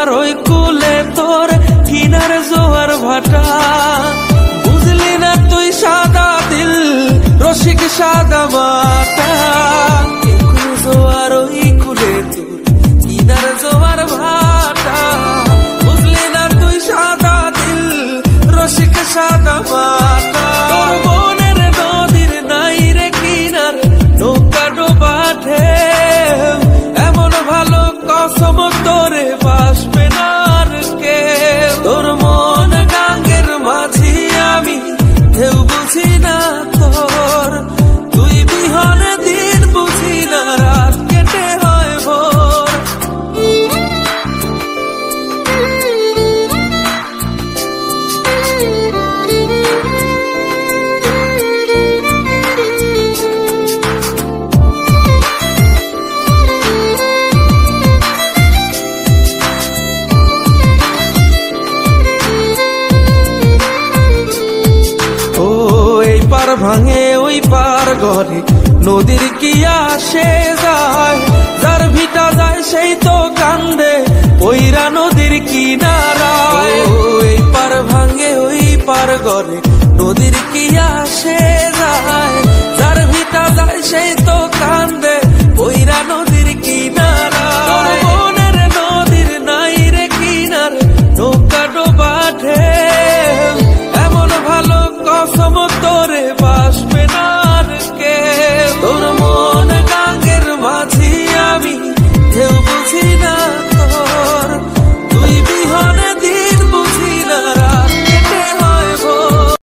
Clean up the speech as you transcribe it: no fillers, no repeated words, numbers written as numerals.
জোয়ার ওই কুলে তোর কিনার জোয়ার ভাটা, বুঝলি না তুই সাদা দিল রসিক সাদা মাটা। জোয়ার ওই কুলে তোর কিনার জোয়ার ভাটা, বুঝলি না তুই সাদা দিল রসিক সাদা মাটা। তোর মনের নদীর নাই রে কিনার নৌকা ডোবা ঢেউ, এমন ভালো কসম তোরে বাসবে না আর কেউ। তোর মন গাঙ্গের মাঝি আমি ঢেউ বুঝি না তোর, তুই বিহনে দিন বুঝি না রাত কেটে হয় ভোর। পার ভাঙে ওই পার ঘরে নদীর কি আসে যায়, যার ভিটা যায় সেই তো কান্দে ওইরা নদীর কিনারায়। ওই পার ভাঙে ওই পার ঘরে নদীর কি আসে